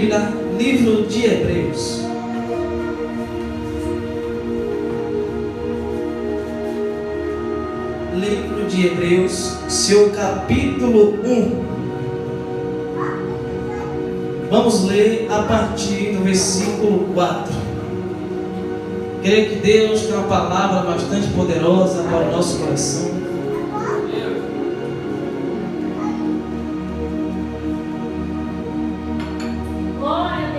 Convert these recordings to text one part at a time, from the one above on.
Bíblia, livro de Hebreus. Livro de Hebreus, seu capítulo 1. Vamos ler a partir do versículo 4. Creio que Deus tem uma palavra bastante poderosa para o nosso coração.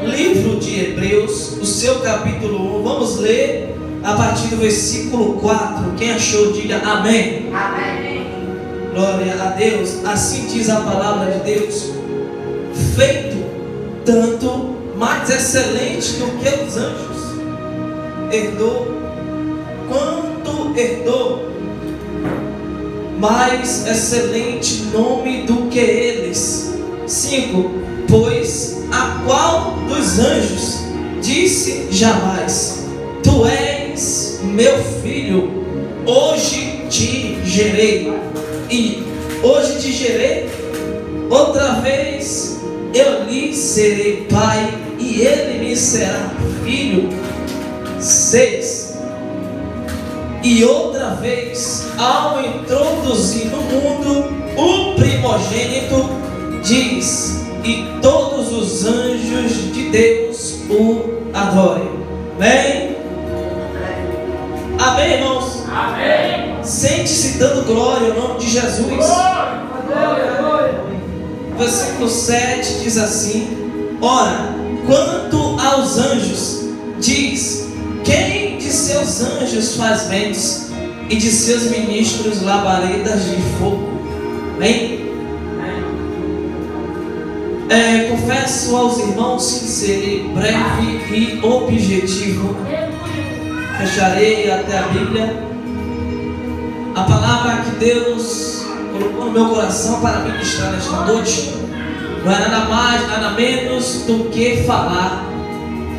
Livro de Hebreus, o seu capítulo 1. Vamos ler a partir do versículo 4. Quem achou, diga amém. Amém. Glória a Deus. Assim diz a palavra de Deus: feito tanto mais excelente do que os anjos, herdou, quanto herdou mais excelente nome do que eles. 5. Pois a qual dos anjos disse jamais: tu és meu filho, hoje te gerei. E hoje te gerei, outra vez eu lhe serei pai, e ele me será filho. 6. E outra vez, ao introduzir no mundo o primogênito, diz: e todos os anjos de Deus o adorem. Amém? Amém, irmãos? Amém. Sente-se dando glória ao nome de Jesus. Glória. Versículo 7 diz assim: ora, quanto aos anjos, diz: quem de seus anjos faz ventos, e de seus ministros labaredas de fogo? Amém? Confesso aos irmãos que serei breve e objetivo. Fecharei até a Bíblia. A palavra que Deus colocou no meu coração para ministrar nesta noite não é nada mais, nada menos do que falar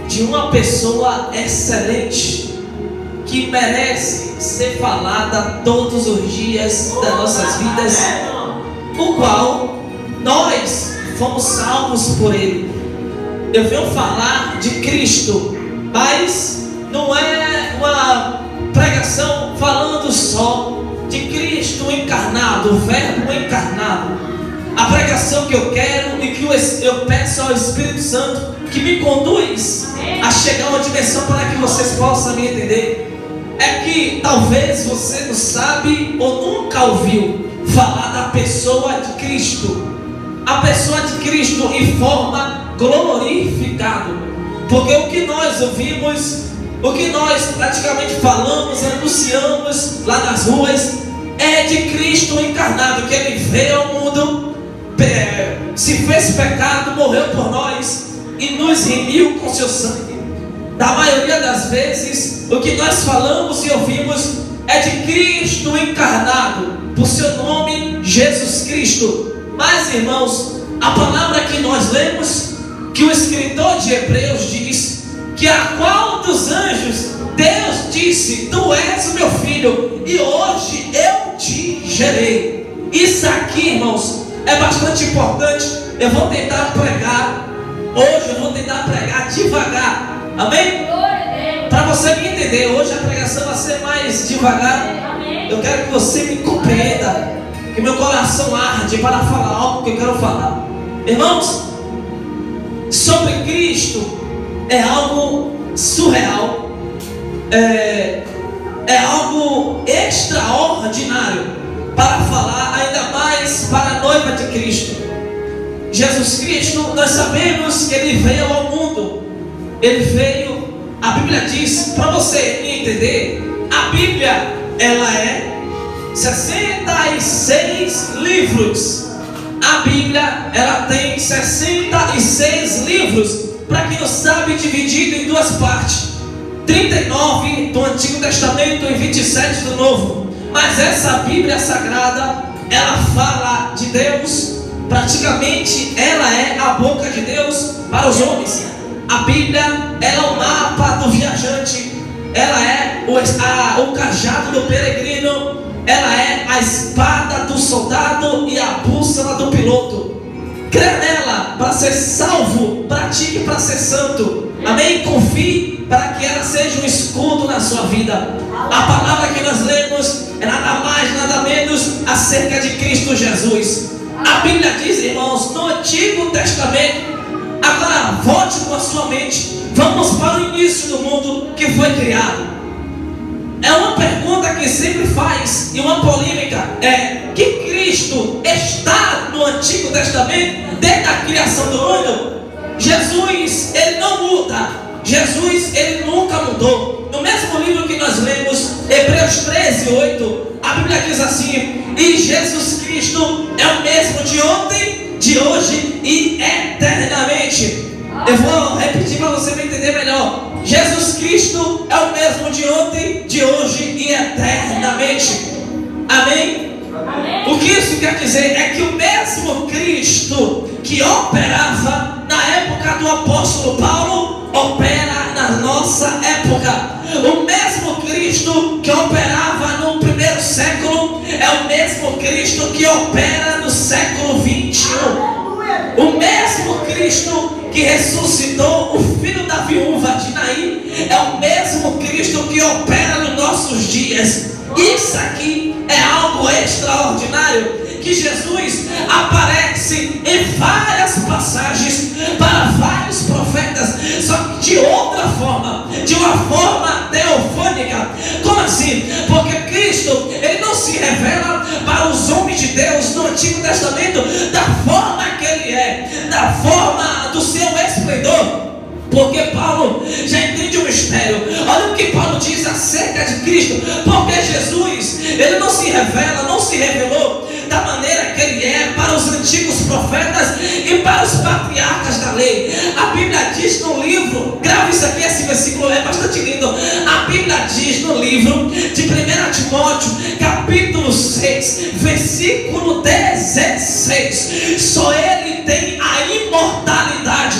de uma pessoa excelente que merece ser falada todos os dias das nossas vidas, o qual nós fomos salvos por Ele. Eu venho falar de Cristo, mas não é uma pregação falando só de Cristo encarnado, o Verbo encarnado. A pregação que eu quero e que eu peço ao Espírito Santo que me conduz a chegar a uma dimensão para que vocês possam me entender, é que talvez você não sabe ou nunca ouviu falar da pessoa de Cristo. A pessoa de Cristo em forma glorificada. Porque o que nós ouvimos, o que nós praticamente falamos, anunciamos lá nas ruas, é de Cristo encarnado, que Ele veio ao mundo, se fez pecado, morreu por nós e nos remiu com seu sangue. Da maioria das vezes, o que nós falamos e ouvimos é de Cristo encarnado, por seu nome, Jesus Cristo. Mas, irmãos, a palavra que nós lemos, que o escritor de Hebreus diz, que a qual dos anjos Deus disse: tu és o meu filho, e hoje eu te gerei. Isso aqui, irmãos, é bastante importante. Eu vou tentar pregar hoje, eu vou tentar pregar devagar. Amém? Para você me entender, hoje a pregação vai ser mais devagar. Eu quero que você me compreenda, que meu coração arde para falar algo que eu quero falar. Irmãos, sobre Cristo é algo surreal, é algo extraordinário para falar, ainda mais para a noiva de Cristo. Jesus Cristo, nós sabemos que Ele veio ao mundo. Ele veio, a Bíblia diz, para você entender, a Bíblia, ela é 66 livros. A Bíblia, ela tem 66 livros. Para quem não sabe, dividido em duas partes: 39 do Antigo Testamento e 27 do Novo. Mas essa Bíblia Sagrada, ela fala de Deus. Praticamente, ela é a boca de Deus para os homens. A Bíblia, ela é o mapa do viajante. Ela é o cajado do peregrino. Ela é a espada do soldado e a bússola do piloto. Crê nela para ser salvo, pratique para ser santo. Amém? Confie para que ela seja um escudo na sua vida. A palavra que nós lemos é nada mais, nada menos acerca de Cristo Jesus. A Bíblia diz, irmãos, no Antigo Testamento. Agora volte com a sua mente. Vamos para o início do mundo que foi criado. É uma pergunta que sempre faz, e uma polêmica é: que Cristo está no Antigo Testamento desde a criação do mundo? Jesus, ele não muda. Jesus, ele nunca mudou. No mesmo livro que nós lemos, Hebreus 13:8, a Bíblia diz assim: e Jesus Cristo é o mesmo de ontem, de hoje e eternamente. Eu vou repetir para você me entender melhor. Jesus Cristo é o mesmo de ontem, de hoje e eternamente. Amém? O que isso quer dizer é que o mesmo Cristo que operava na época do apóstolo Paulo opera na nossa época. O mesmo Cristo que operava no primeiro século é o mesmo Cristo que opera no século 21. O mesmo Cristo que ressuscitou o filho da viúva de Naim é o mesmo Cristo que opera nos nossos dias. Isso aqui é algo extraordinário, que Jesus aparece em várias passagens para vários profetas, só que de outra forma, de uma forma teofânica. Como assim? Porque Cristo, ele não se revela para os homens de Deus no Antigo Testamento da forma que ele é, da forma do seu esplendor. Porque Paulo já entende o mistério. Olha o que Paulo diz acerca de Cristo. Porque Jesus, ele não se revela, não se revelou da maneira que ele é para os antigos profetas e para os patriarcas da lei. A Bíblia diz no livro, grave isso aqui, esse versículo é bastante lindo. A Bíblia diz no livro de 1 Timóteo, capítulo 6, versículo 16: só ele tem a imortalidade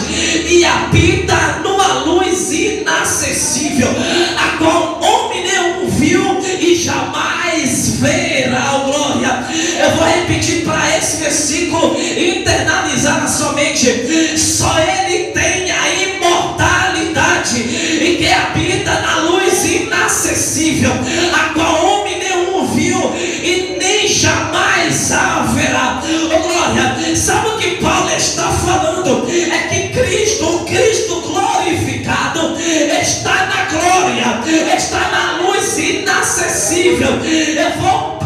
e habita numa luz inacessível, a qual homem nenhum viu e jamais verá. Glória. Eu vou repetir para esse versículo internalizar na sua mente. Só ele tem a imortalidade e que habita na luz inacessível, a qual homem nenhum viu e nem jamais haverá. Glória. Sabe o que Paulo está falando? É que Cristo, o Cristo glorificado, está na glória, está na luz inacessível. Eu vou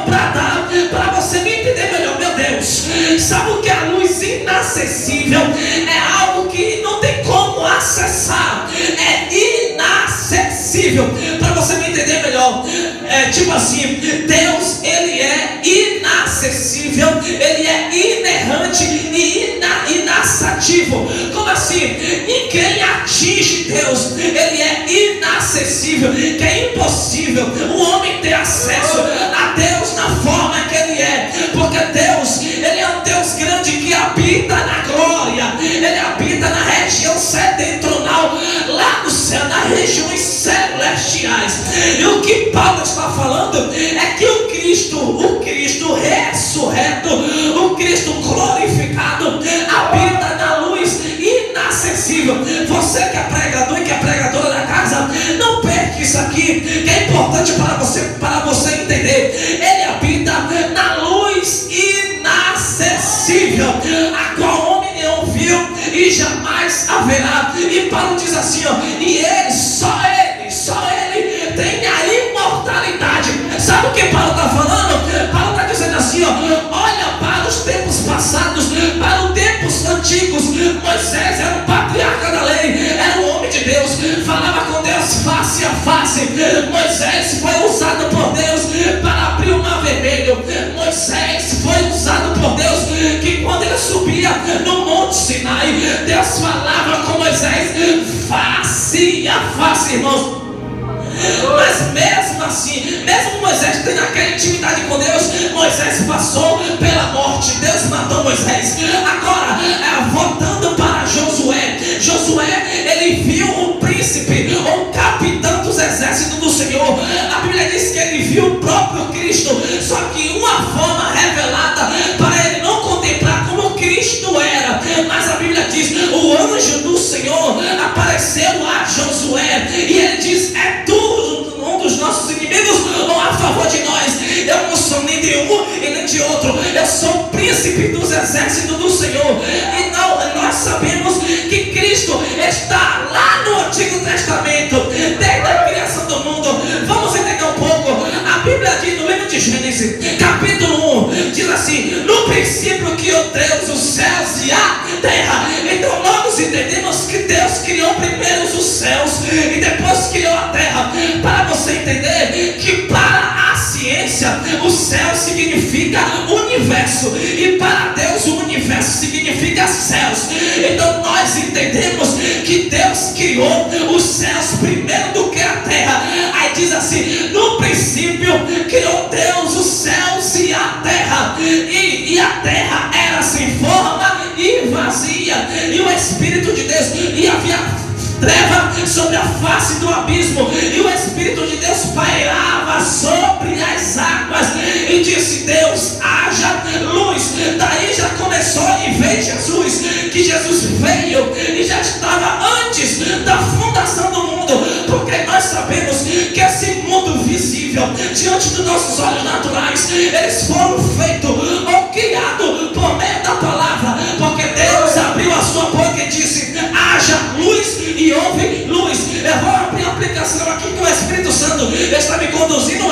bradar para você me entender melhor. Meu Deus, sabe o que é a luz inacessível? É algo que não tem como acessar, é inacessível. Para você me entender melhor, é tipo assim: Deus, ele é inacessível, ele é inerrante e inassativo. Como assim? Ninguém atinge Deus, ele é inacessível, que é impossível o homem ter acesso a Deus na forma que ele é, porque Deus, ele é um Deus grande que habita na glória, ele habita na região setentrional, lá no céu, nas regiões celestiais. E o que Paulo está falando é que o Cristo ressurreto, o Cristo glorificado, habita na luz inacessível. Você que é pregador e que é pregadora da casa, não perca isso aqui, que é importante para você entender. Ele habita na luz inacessível, a qual homem nenhum viu e jamais haverá. E Paulo diz assim, ó: e ele, só ele tem a imortalidade. Sabe o que Paulo está falando? Paulo está dizendo assim, ó: olha para os tempos passados, para os tempos antigos. Moisés era um patriarca da lei, era um homem de Deus, falava com Deus face a face. Moisés foi usado por Deus para abrir o mar vermelho. Moisés foi usado por Deus, que quando ele subia no monte Sinai, Deus falava com Moisés face a face, irmãos. Mas mesmo assim, mesmo Moisés tendo aquela intimidade com Deus, Moisés passou pela morte, Deus matou Moisés. Agora, voltando para Josué, ele viu um príncipe, um capitão dos exércitos do Senhor. A Bíblia diz que ele viu o próprio Cristo, só que uma forma revelada para ele não contemplar como Cristo apareceu a Josué e ele diz: é tu um dos nossos inimigos ou a favor de nós? Eu não sou nem de um e nem de outro, eu sou o príncipe dos exércitos do Senhor. E nós sabemos que Cristo está lá no Antigo Testamento, desde a criação do mundo. Vamos entender um pouco. A Bíblia diz no livro de Gênesis, capítulo 1, diz assim: no princípio criou Deus os céus e a terra. Então nós entendemos que Deus criou primeiro os céus e depois criou a terra. Para você entender que para a ciência o céu significa universo e para Deus o universo significa céus. Então nós entendemos que Deus criou os céus primeiro do que a terra. Aí diz assim: no princípio criou Deus os céus e a terra, e a terra era sem forma e vazia, e o Espírito de Deus, e havia treva sobre a face do abismo, e o Espírito de Deus pairava sobre as águas, e disse Deus: haja luz. Daí já começou e veio Jesus, que Jesus veio e já estava antes da fundação do mundo, porque nós sabemos que esse mundo visível, diante dos nossos olhos naturais, eles foram feitos ou criados por meio da palavra, porque Deus abriu a sua boca e disse: haja luz, e houve luz. Eu vou abrir a aplicação aqui que o Espírito Santo está me conduzindo,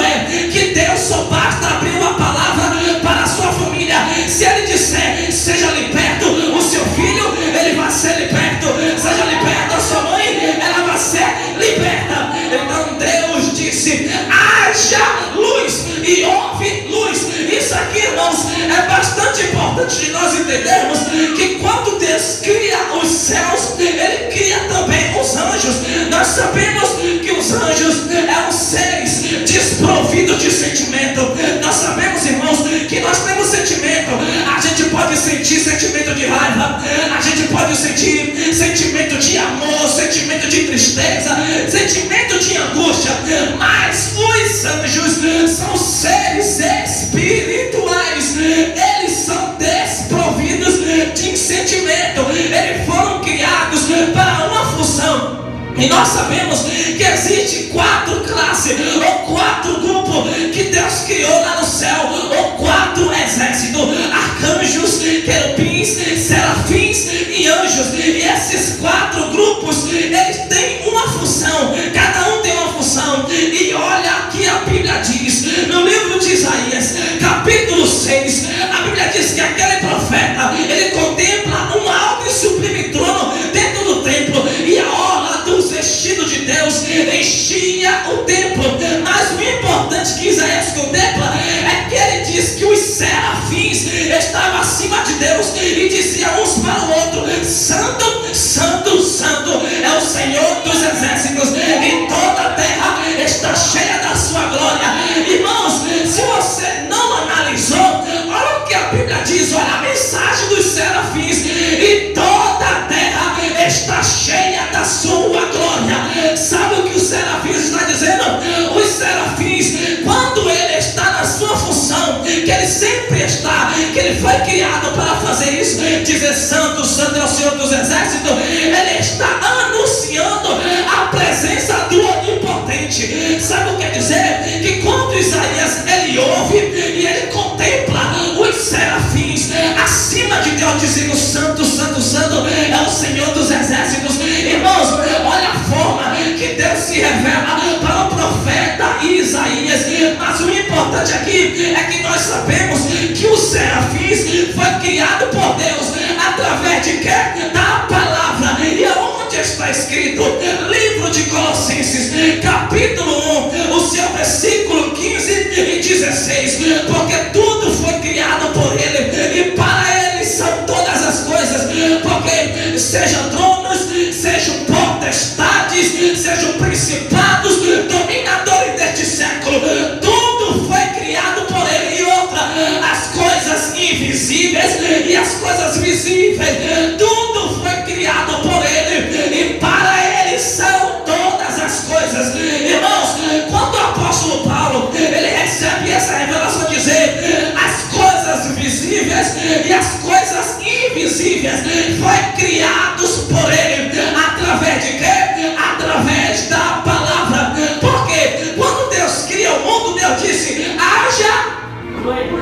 que Deus só basta abrir uma palavra para a sua família. Se ele disser: seja liberto o seu filho, ele vai ser liberto. Seja liberta a sua mãe, ela vai ser liberta. Então Deus disse: haja luz, e houve luz. Isso aqui, irmãos, é bastante importante de nós entendermos que quando Deus cria os céus, ele cria também os anjos. Nós sabemos que os anjos eram seres desprovidos de sentimento. Nós sabemos, irmãos, que nós temos sentimento. A gente pode sentir sentimento de raiva, a gente pode sentir sentimento de amor, sentimento de tristeza, sentimento de angústia, mas os anjos são seres espirituais. Eles são desprovidos de sentimento. Eles foram criados para uma função. E nós sabemos que existe 4 classes ou 4 grupos que Deus criou lá no céu, ou 4 exércitos: arcanjos, querubins, serafins e anjos. E esses 4 grupos, eles têm uma função, cada um tem uma função. E olha aqui, a Bíblia diz no livro de Isaías, capítulo 6, a Bíblia diz que aquele profeta, ele contempla um alto e sublime trono dentro do templo, e a orla dos vestidos de Deus enchia o templo. Mas o importante que Isaías contempla é que ele diz que os serafins estavam acima de Deus e diziam uns para o outro: santo, santo, santo é o Senhor dos exércitos, e toda a terra está cheia da sua glória. Irmãos, se você não analisou, olha o que a Bíblia diz, olha a mensagem dos serafins: e toda a terra está cheia da sua glória. Sabe o que os serafins está dizendo? Os serafins, quando ele está na sua função, que ele sempre está, que ele foi criado para fazer isso, dizer santo, santo é o Senhor dos exércitos, ele está anunciando a presença do onipotente. Sabe o que quer dizer? Que quando Isaías ele ouve e ele contempla os serafins acima de Deus, dizendo santo, santo, santo é o Senhor dos exércitos. Irmãos, olha a forma que Deus se revela para o profeta Isaías. Mas o importante aqui é que nós sabemos que os serafins foi criado por Deus através de quê? Da palavra. E aonde está escrito? Livro de Colossenses, capítulo 1, o seu versículo 15 e 16: porque tudo foi criado por ele, e para ele são todas as coisas, porque sejam tronos, sejam potestades, sejam principados, dominadores deste século, tudo foi criado por ele. E outra, as coisas invisíveis e as coisas visíveis, tudo foi criado por ele, e para ele são todas as coisas. Irmãos, quando o apóstolo Paulo ele recebe essa revelação, dizer as coisas visíveis e as coisas invisíveis foi criados por ele, através de quê?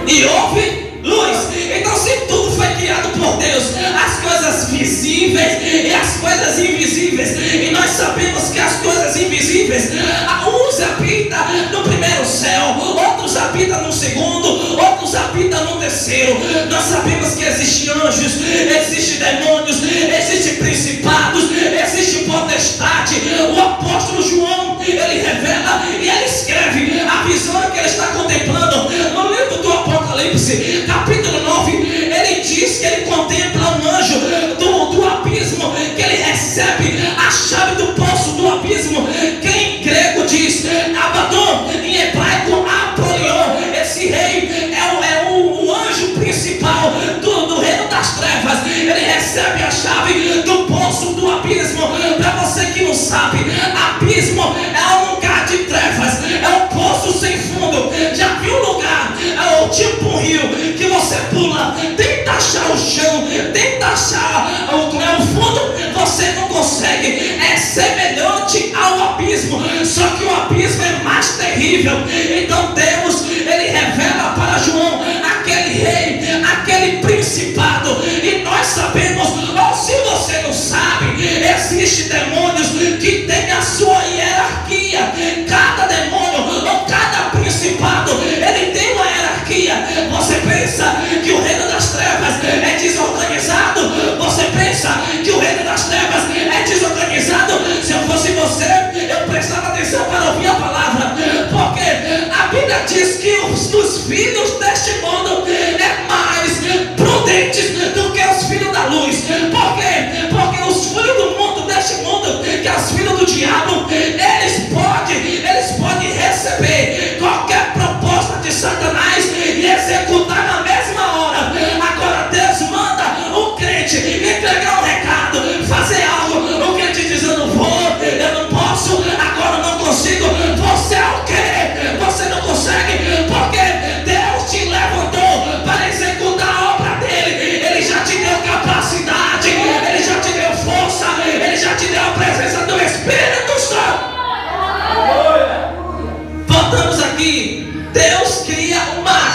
e houve luz. Então, se tudo foi criado por Deus, as coisas visíveis e as coisas invisíveis, e nós sabemos que as coisas invisíveis, uns habitam no primeiro céu, outros habitam no segundo, outros habitam no terceiro. Nós sabemos que existem anjos, existem demônios, existem principados, existe potestade. O apóstolo João, ele revela e ele escreve a visão que ele está contemplando no livro do Apocalipse, capítulo 9. Ele diz que ele contempla um anjo do abismo, que ele recebe a chave do poço do abismo, que em grego diz Abaddon, em hebraico Apolion. Esse rei é o anjo principal do reino das trevas. Ele recebe a chave do poço do abismo. Para você que não sabe, abismo é um lugar de trevas, é um poço sem fundo. Já viu um lugar, tipo um rio, que você pula, tenta achar o chão, tenta achar o fundo, você não consegue. É semelhante ao abismo, só que o abismo é mais terrível. Então Deus, ele revela para João aquele rei, aquele principado. E nós sabemos, ou se você não sabe, existem demônios que têm a sua hierarquia. Cada demônio ou cada principado, ele tem uma hierarquia. Você pensa que o reino das trevas é desorganizado? Você pensa que o reino das trevas é desorganizado? Se eu fosse você, eu prestava atenção para ouvir a palavra, porque a Bíblia diz que os filhos deste mundo é mais prudentes do que os filhos da luz. Por quê? Porque os filhos do mundo, deste mundo, que os filhos do diabo, eles podem receber qualquer proposta de Satanás e executar na mesma hora. Agora Deus manda o crente entregar um recado, fazer algo, o crente diz: eu não vou, eu não posso, agora eu não consigo. Você é o quê? Você não consegue, porque Deus te levantou para executar a obra dele. Ele já te deu capacidade, ele já te deu força, ele já te deu a presença do Espírito Santo. Voltamos aqui. Deus cria o mar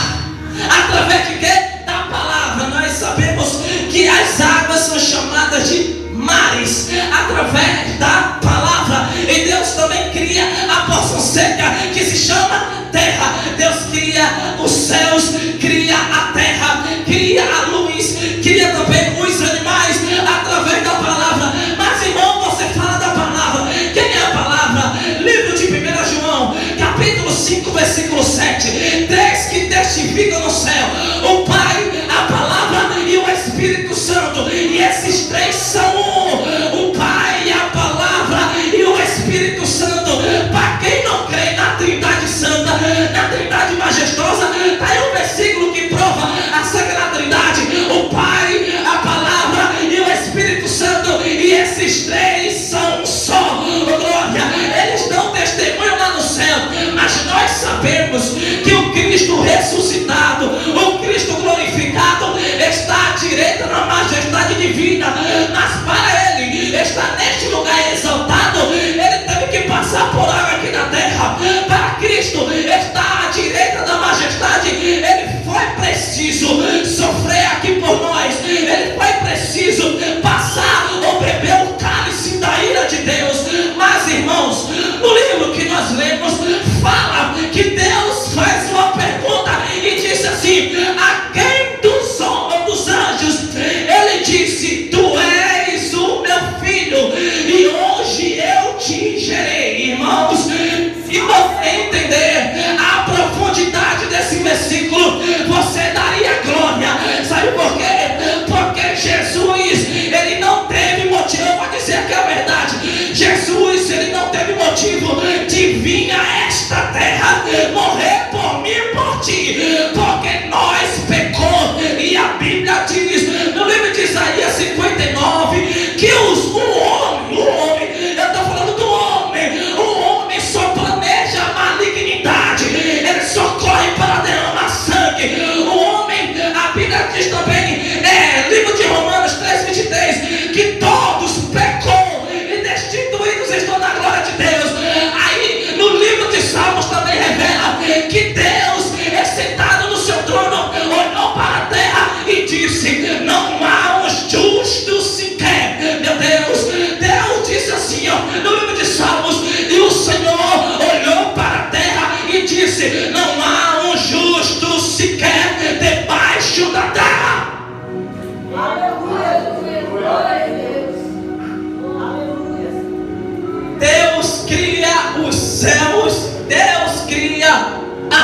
através de quê? Da palavra. Nós sabemos que as águas são chamadas de mares através da palavra. E Deus também cria a porção seca, que se chama terra. Deus cria os céus, cria a terra, cria a luz, cria também os animais através da palavra. Mas, irmão, você fala da palavra. Quem é a palavra? Livro de 1 João, capítulo 5, versículo 7. Três que testificam no céu: o Pai, a palavra e o Espírito Santo. E esses três são um: o Pai, a palavra e o Espírito Santo. Para quem não crê na Trindade Santa, na Trindade Majestosa, está aí um versículo que prova acerca da Trindade: o Pai, a palavra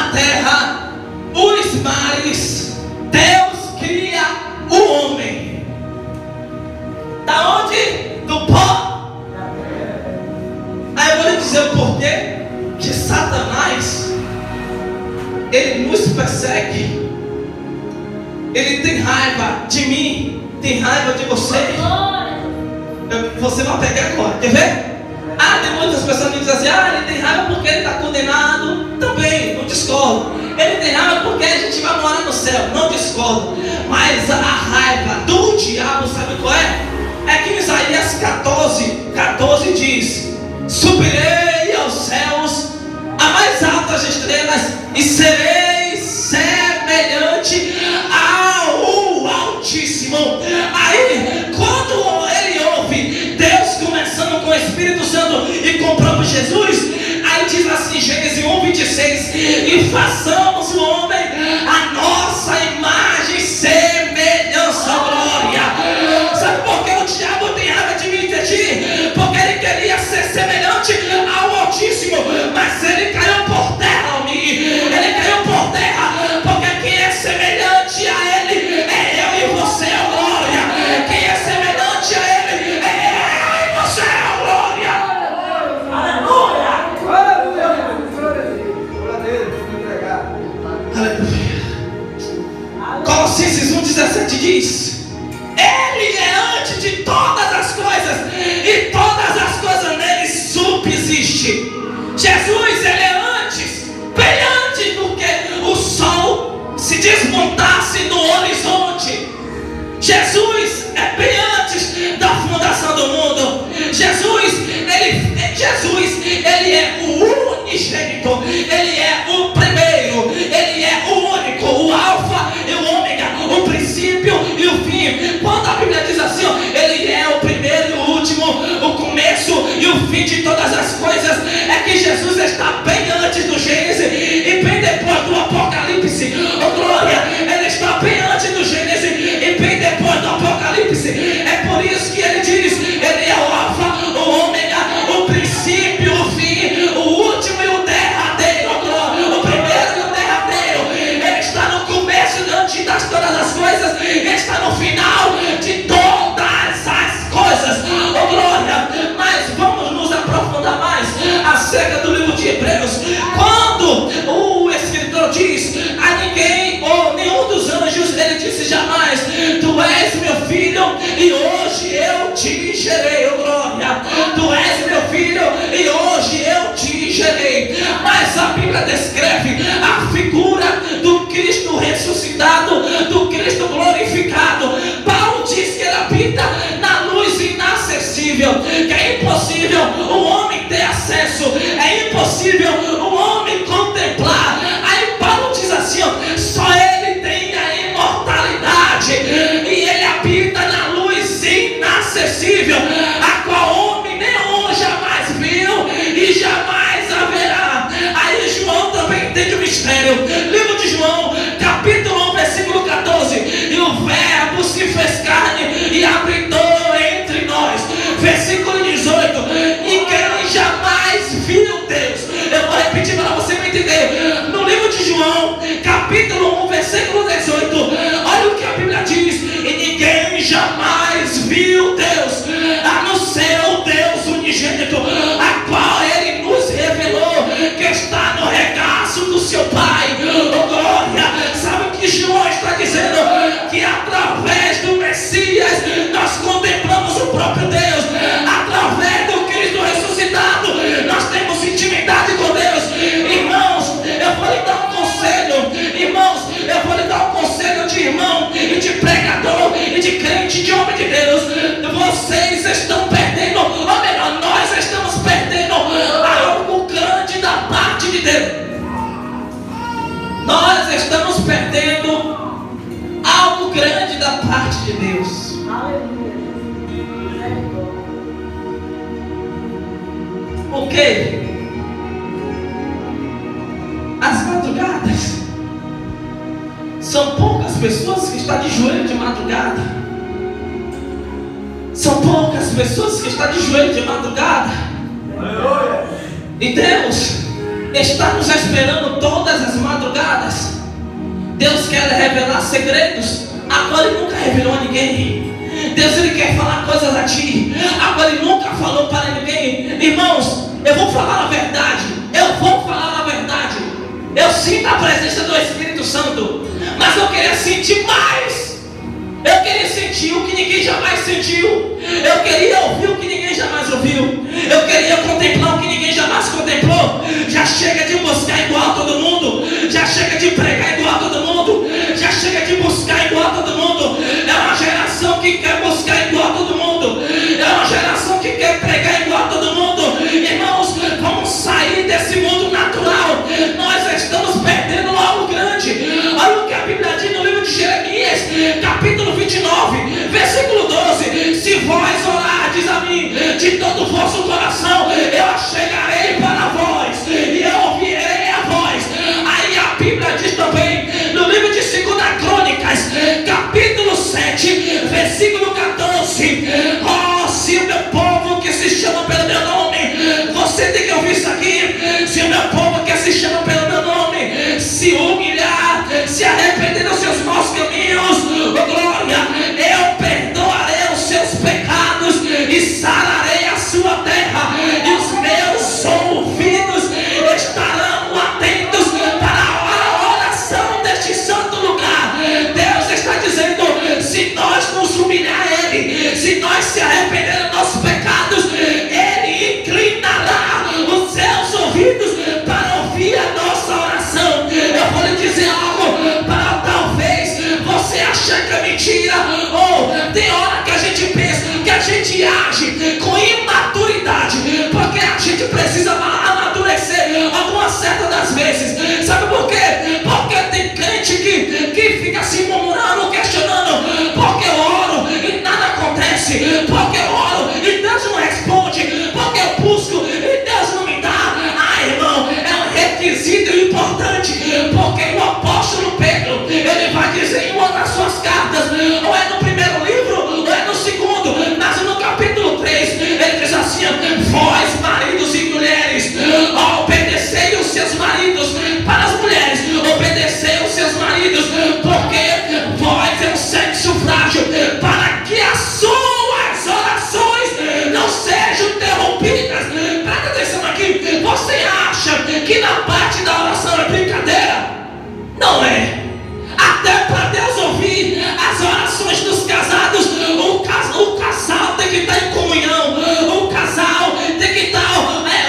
a terra, os mares, Deus cria o homem. Da onde? Do pó. Aí eu vou lhe dizer o porquê que Satanás, ele nos persegue. Ele tem raiva de mim, tem raiva de você. Você vai pegar agora, quer ver? Tem muitas pessoas que dizem assim: ele tem raiva porque ele está condenado. Também, não discordo. Ele tem raiva porque a gente vai morar no céu. Não discordo. Mas a raiva do diabo, sabe qual é? É que em Isaías 14 diz: subirei aos céus, a mais altas estrelas, e serei semelhante ao Altíssimo. Aí, quando ele ouve Deus conversando com o Espírito Santo e com o próprio Jesus, aí diz assim, Gênesis 1:26: e façamos o homem a nossa imagem e semelhança. Glória. Sabe por que o diabo tem raiva de mim e de ti? Porque ele queria ser semelhante ao Altíssimo, mas ele caiu por terra, ele caiu por terra, porque quem é semelhante a ele é eu e você, glória. Quem é semelhante a ele é eu e você, glória. Aleluia. Colossenses 1:17 diz: ele é antes de todas as coisas, e todas as coisas nele subsistem. Jesus, ele é antes, bem antes do que o sol se desmontasse no horizonte. Jesus é bem antes da fundação do mundo. Jesus, ele é o unigênito, ele é o primeiro, ele é o único, o alfa e o ômega, o princípio e o fim. Quando a Bíblia diz assim, ele é o primeiro e o último, o começo e o fim de todas as coisas, é que Jesus está bem antes do Gênesis e bem depois do Apocalipse. Oh glória, ele está bem antes do Gênesis e bem depois do Apocalipse. É por isso que ele diz, ele é o alfa, o ômega, o princípio, o fim, o último e o derradeiro. Oh glória, o primeiro e o derradeiro. Ele está no começo, antes das todas as coisas, ele está no final de todas as coisas. Oh glória. Mas vamos nos aprofundar mais acerca do livro de Hebreus. Quando o escritor diz a ninguém ou nenhum dos anjos, ele disse jamais: tu és meu filho e hoje eu te gerei. Oh glória. Tu és meu filho e hoje eu te gerei. Mas a Bíblia descreve a figura do Cristo ressuscitado, do Cristo glorificado. Paulo diz que ele habita na luz inacessível, que é impossível o homem ter acesso, é impossível o homem contemplar. Aí Paulo diz assim, só ele tem a imortalidade e ele habita na luz inacessível, a qual homem nenhum jamais viu e jamais haverá. Aí João também entende o mistério. Livro de João, capítulo 1, versículo 14: e o verbo se fez carne e habitou entre nós. Versículo 18: ninguém jamais viu Deus. Eu vou repetir para você me entender. No livro de João, capítulo 1, versículo 18, olha o que a Bíblia diz: e ninguém jamais viu Deus, a não ser o Deus unigênito, a qual ele nos revelou, que está no regaço do seu Pai. Oh glória. Sabe o que João está dizendo? Que através do Messias nós contemplamos o próprio Deus. Através do Cristo ressuscitado nós temos intimidade com Deus. Irmãos, eu vou lhe dar um conselho. Irmãos, eu vou lhe dar um conselho de irmão e de pregador e de crente, de homem de Deus. Vocês estão perdendo, ou melhor, nós estamos perdendo algo grande da parte de Deus. Nós estamos perdendo algo grande da parte de Deus. Por quê? As madrugadas, são poucas pessoas que estão de joelho de madrugada. São poucas pessoas que estão de joelho de madrugada. E Deus, está nos esperando todas as madrugadas. Deus quer revelar segredos. Agora Ele nunca revelou a ninguém. Deus, Ele quer falar coisas a ti. Agora Ele nunca falou para ninguém. Irmãos, eu vou falar a verdade. Eu vou falar a verdade. Eu sinto a presença do Espírito Santo, mas eu queria sentir mais. Eu queria sentir o que ninguém jamais sentiu. Eu queria ouvir o que ninguém jamais ouviu. Eu queria contemplar o que ninguém jamais contemplou. Já chega de buscar igual a todo mundo. Já chega de pregar igual a todo mundo. Já chega de buscar igual a todo mundo. É uma geração que quer buscar igual a todo mundo. É uma geração que quer pregar igual a todo mundo. Irmãos, vamos sair desse mundo natural. Nós estamos perdendo algo grande. Olha o que a Bíblia diz no livro de Jeremias, capítulo 29, versículo 12. Se vós orardes a mim de todo o vosso coração, eu chegarei para vós e eu ouvirei a voz. Aí a Bíblia diz também no livro de 2 Crônicas, capítulo 7, versículo 14. Oh, se o meu povo que se chama pelo meu nome, você tem que ouvir isso aqui. Se o meu povo que se chama pelo meu nome se humilhar, se arrepender dos seus maus caminhos, oh glória, eu perdoarei os seus pecados e sararei a sua terra, e os meus ouvidos estarão atentos para a oração deste santo lugar. Deus está dizendo: se nós nos humilhar a Ele, se nós se arrepender dos nossos pecados, Ele inclinará os seus ouvidos para ouvir a nossa oração. Eu vou lhe dizer algo, para talvez você achar que é mentira, ou tem hora que a gente pensa que a gente age com imaturidade, porque a gente precisa amadurecer algumas certas das vezes. Sabe por quê? Porque tem crente que fica se murmurando, questionando, porque eu oro e nada acontece, porque eu oro e Deus não responde, porque eu busco e Deus não me dá. Ah, irmão, é um requisito importante, porque o apóstolo Pedro, ele vai dizer em uma das suas cartas, ou é no primeiro livro, ou é no segundo, mas no capítulo 3, ele diz assim: vós maridos e mulheres, obedecei os seus maridos. Para as mulheres, obedecei os seus maridos, porque vós é um sexo frágil, para que as suas orações não sejam interrompidas. Presta atenção aqui. Você acha que na parte da oração é brincadeira? Não é. Até para Deus ouvir as orações dos casados, o casal tem que estar em comunhão. O casal tem que estar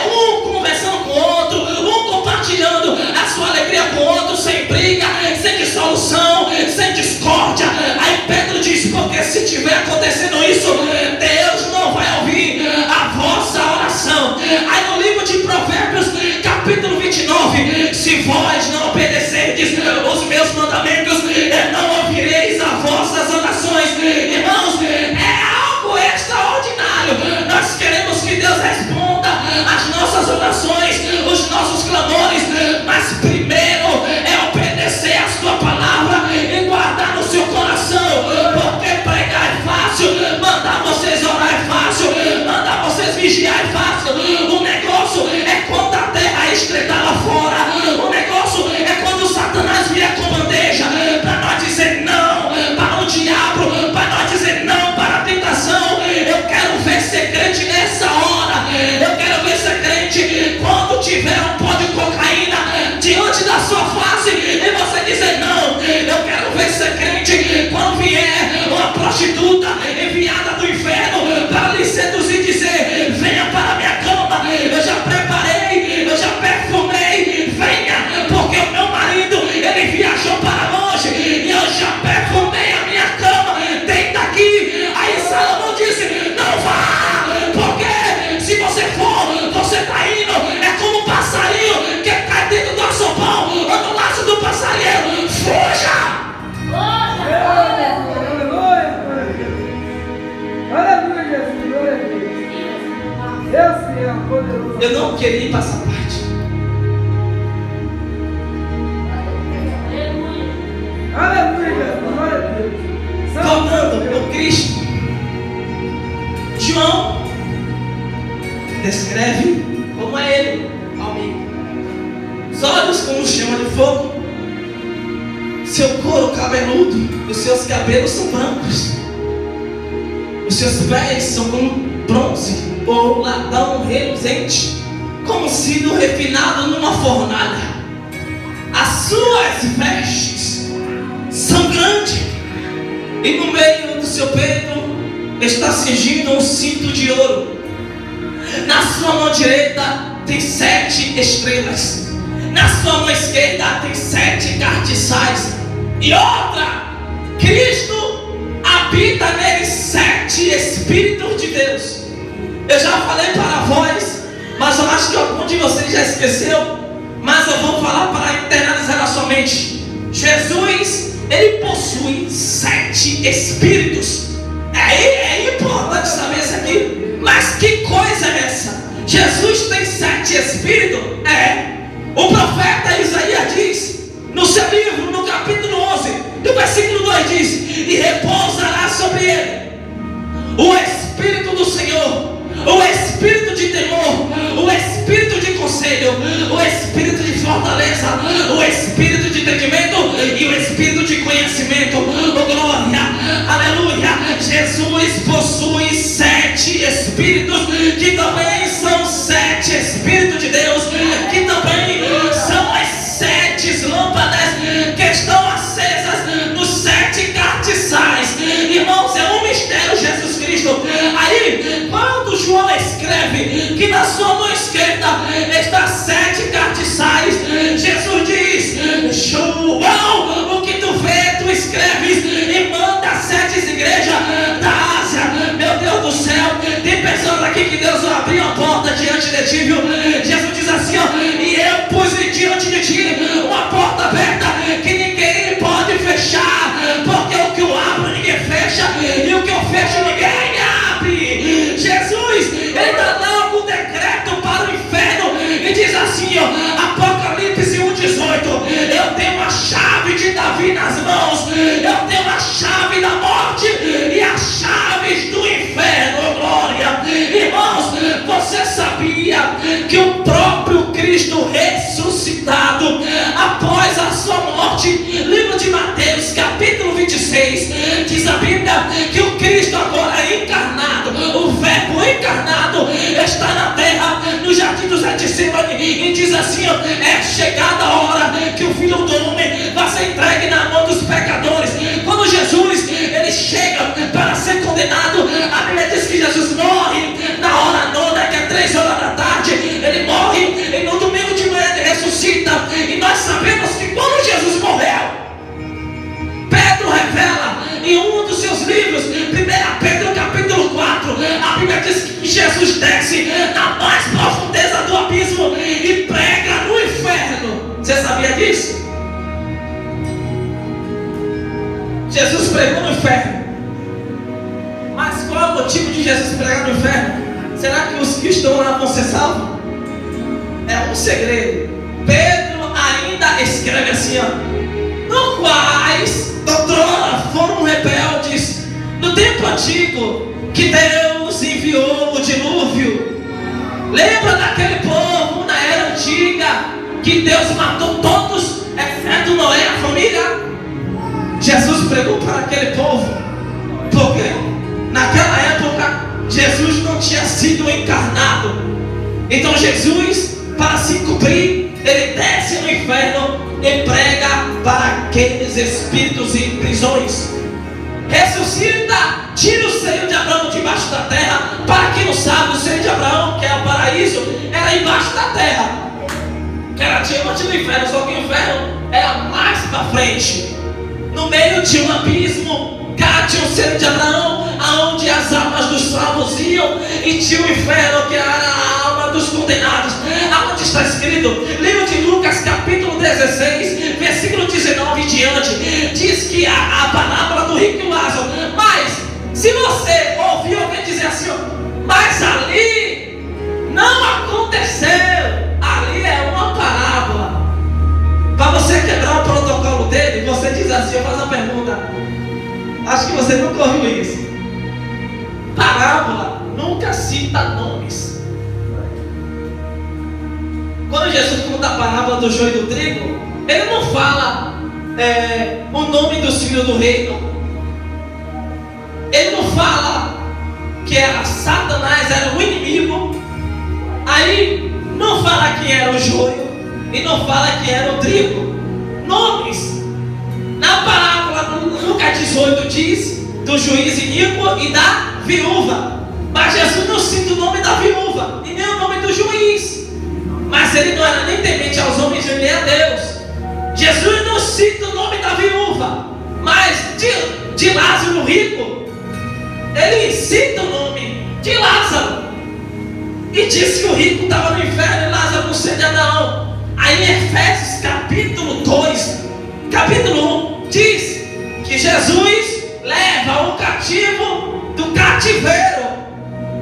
um conversando com o outro, um compartilhando a sua alegria com o outro, sem briga, sem dissolução, sem discórdia. Aí Pedro diz: porque se tiver acontecendo isso, Deus não vai ouvir a vossa oração. Aí no livro de Provérbios, capítulo 29, se vós não obedecerdes os meus mandamentos, não ouvireis as vossas orações. Irmãos, é algo extraordinário. Nós queremos que Deus responda as nossas orações, os nossos clamores, mas primeiro é obedecer a sua palavra e guardar no seu coração, porque pregar é fácil, mandar vocês orar é fácil, mandar vocês vigiar é fácil. O negócio é quando a terra estreitar lá fora. O negócio é quando Satanás vier com bandeja para nós dizer não para o diabo, para nós dizer não para a tentação. Eu quero ver ser crente nessa hora. Eu quero ver ser crente quando tiver um pó de cocaína diante da sua face e você dizer não. Eu quero ver ser crente quando vier uma prostituta enviada do inferno para lhe seduzir e dizer: venha para a minha cama, eu já preparei, eu já perfumei, venha, porque o meu marido, ele viajou para longe e eu já perfumei a minha cama, deita aqui. Aí Salomão disse: não vá, porque se você for, você está indo, é como um passarinho que cai dentro do açopão ou no laço do passarinheiro. Fuja! Eu não queria ir para essa parte. Voltando ao Cristo, João descreve como é Ele, amigo. os olhos como chama de fogo, seu couro cabeludo, os seus cabelos são brancos, os seus pés são como bronze ou latão reluzente, como sendo refinado numa fornalha. As suas vestes são grandes, e no meio do seu peito está cingido um cinto de ouro. Na sua mão direita tem 7 estrelas, na sua mão esquerda tem 7 cartiçais, e outra, Cristo habita neles 7 Espíritos de Deus. Eu já falei para vós, mas eu acho que algum de vocês já esqueceu, mas eu vou falar para internalizar na sua mente. Jesus, ele possui 7 Espíritos. É importante saber isso aqui. Mas que coisa é essa? Jesus tem 7 Espíritos? O profeta Isaías diz no seu livro, no capítulo 11, no versículo 2 diz: e repousará sobre ele o Espírito do Senhor, o Espírito de temor, o Espírito de conselho, o Espírito de fortaleza, o Espírito de entendimento e o Espírito de conhecimento. Oh, glória, aleluia. Jesus possui 7 Espíritos, que também são 7 Espíritos de Deus, que também são as 7 lâmpadas que estão acesas nos 7 cartiçais. Irmãos, é um mistério Jesus Cristo. Aí, quando João escreve que na sua mão esquerda está 7 cartiçais, Jesus diz: João, o que tu vê, tu escreves e manda 7 igrejas da Ásia. Meu Deus do céu, tem pessoas aqui que Deus abriu a porta diante de ti, viu? Jesus diz assim, ó: e eu pus diante de ti uma porta aberta que ninguém pode fechar, porque o que eu abro ninguém fecha, e o que eu fecho ninguém abre. Jesus, ele dá logo um decreto para o inferno e diz assim, ó, Apocalipse 1:18: eu tenho a chave de Davi nas mãos, eu tenho a chave da morte e as chaves do inferno. Oh, glória. Irmãos, você sabia que o próprio Cristo ressuscitado após a sua morte, livro de Mateus capítulo 26, diz a Bíblia que o Cristo agora encarnado, o verbo encarnado, está na terra, no jardim do Getsemane, e diz assim, ó: é chegada a hora que o Filho do Homem vai ser entregue na mão dos pecadores. Quando Jesus, ele chega para ser condenado, a Bíblia diz que Jesus morre na hora nona, que é 3 horas da tarde, ele morre, e no domingo de manhã ele ressuscita. E nós sabemos que quando Jesus morreu, Pedro revela em um dos seus livros, 1 Pedro capítulo 4, a Bíblia diz que Jesus desce na mais profundeza do abismo e prega no inferno. Você sabia disso? Jesus pregou no inferno. Mas qual é o motivo de Jesus pregar no inferno? Será que os que estão lá vão ser salvos? É um segredo. Pedro ainda escreve assim, ó: no quais outrora foram rebeldes no tempo antigo, que Deus enviou o dilúvio. Lembra daquele povo na era antiga que Deus matou todos, exceto Noé e a família? Jesus pregou para aquele povo, porque naquela época Jesus não tinha sido encarnado. Então Jesus, para se cumprir, ele desce no inferno e prega para aqueles espíritos em prisões. Ressuscita, tira o seio de Abraão debaixo da terra. Para quem não sabe, o seio de Abraão, que é o paraíso, era embaixo da terra, que era diante do inferno, só que o inferno era mais para frente. No meio de um abismo, cá tinha o seio de Abraão, aonde as almas dos salvos iam, e tinha o inferno, que era a alma dos condenados. Aonde está escrito, livro de Lucas capítulo 16, versículo 19 em diante, diz que a parábola do rico e Lázaro. Mas se você ouvir alguém dizer assim, mas ali não aconteceu, ali é uma parábola, para você quebrar o protocolo dele, você diz assim, eu faço uma pergunta, acho que você nunca ouviu isso. Parábola nunca cita nomes. quando Jesus conta a parábola do joio e do trigo, ele não fala o nome dos filhos do reino. Ele não fala que era Satanás, era o inimigo. Aí não fala que era o joio e não fala que era o trigo. Nomes. Na parábola, Lucas 18 diz do juiz iníquo e da viúva. Mas Jesus não cita o nome da viúva e nem o nome do juiz. Mas ele não era nem temente aos homens e nem a Deus. Jesus não cita o nome da viúva, mas de Lázaro rico, ele cita o nome de Lázaro. E diz que o rico estava no inferno e Lázaro no seio de Abraão. Aí em Efésios capítulo 2, capítulo 1, diz que Jesus leva o cativo do cativeiro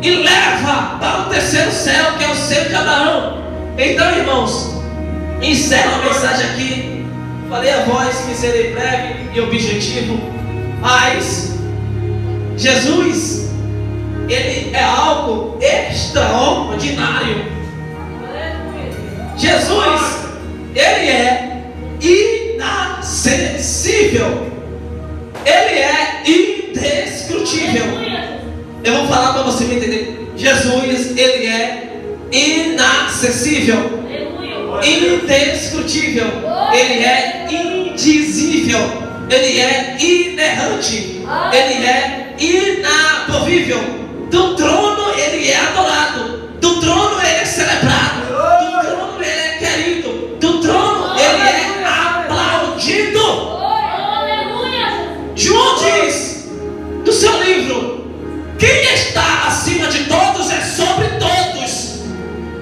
e leva para o terceiro céu, que é o seio de Abraão. Então, irmãos, encerro a mensagem aqui. Falei a voz que serei breve e objetivo, mas Jesus, ele é algo extraordinário. Jesus, ele é inacessível. Ele é indescrutível. Eu vou falar para você me entender. Jesus, ele é inacessível, indescrutível, ele é indizível, ele é inerrante, ele é inamovível. Do trono ele é adorado, do trono ele é celebrado, do trono ele é querido, do trono ele é aplaudido. João diz do seu livro: quem está acima de todos é sobre todos.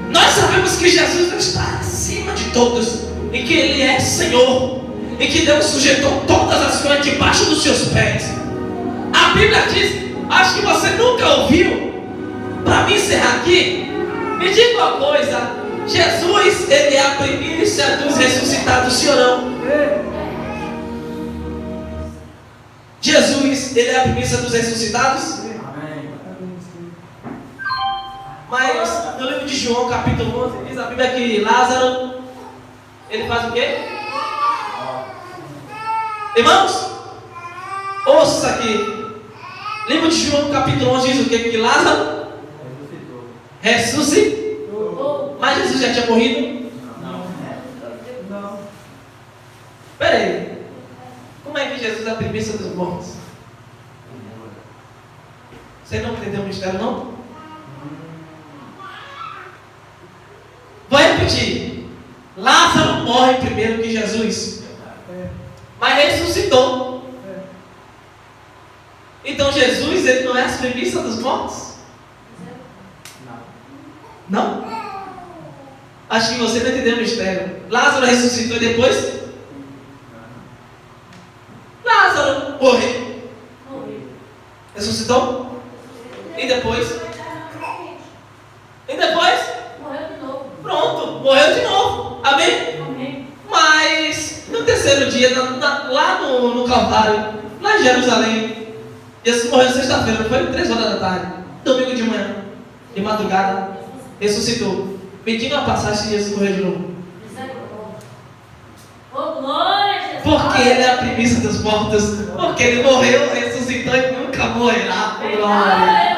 Nós sabemos que Jesus está acima de todos e que Ele é Senhor e que Deus sujeitou todas as coisas debaixo dos seus pés. A Bíblia diz, acho que você nunca ouviu. Para me encerrar aqui, me diga uma coisa: Jesus, ele é a primícia dos ressuscitados, sim ou não? Jesus, ele é a primícia dos ressuscitados? Mas no livro de João, capítulo 11, diz a Bíblia que Lázaro, ele faz o quê? Irmãos, ouça aqui. Livro de João, capítulo 11, diz o quê? Que Lázaro ressuscitou. Mas Jesus já tinha morrido? Não. Espera aí. Como é que Jesus é a primícia dos mortos? Você não entendeu o mistério, não? Vou repetir. Lázaro morre primeiro que Jesus, mas ressuscitou. Então Jesus, ele não é a primícia dos mortos? Não? Acho que você não entendeu o mistério. Lázaro ressuscitou e depois Lázaro morreu. Ressuscitou? E depois? E depois? Pronto, morreu de novo. Amém? Mas no terceiro dia, lá no Calvário, lá em Jerusalém, Jesus morreu sexta-feira, não foi 3 horas da tarde, domingo de manhã, de madrugada, ressuscitou. Me diga uma passagem se Jesus morreu de novo. Porque ele é a primícia dos mortos, porque ele morreu, ressuscitou e nunca morrerá. Glória.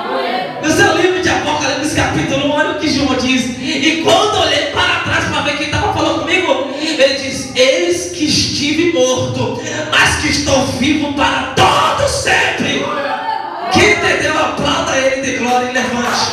No seu livro de Apocalipse, capítulo 1, olha o que João diz. E quando olhei para trás para ver quem estava falando comigo, ele diz: eis que estive morto, mas que estou vivo para todo sempre. Quem entendeu, aplauda ele de glória e levante.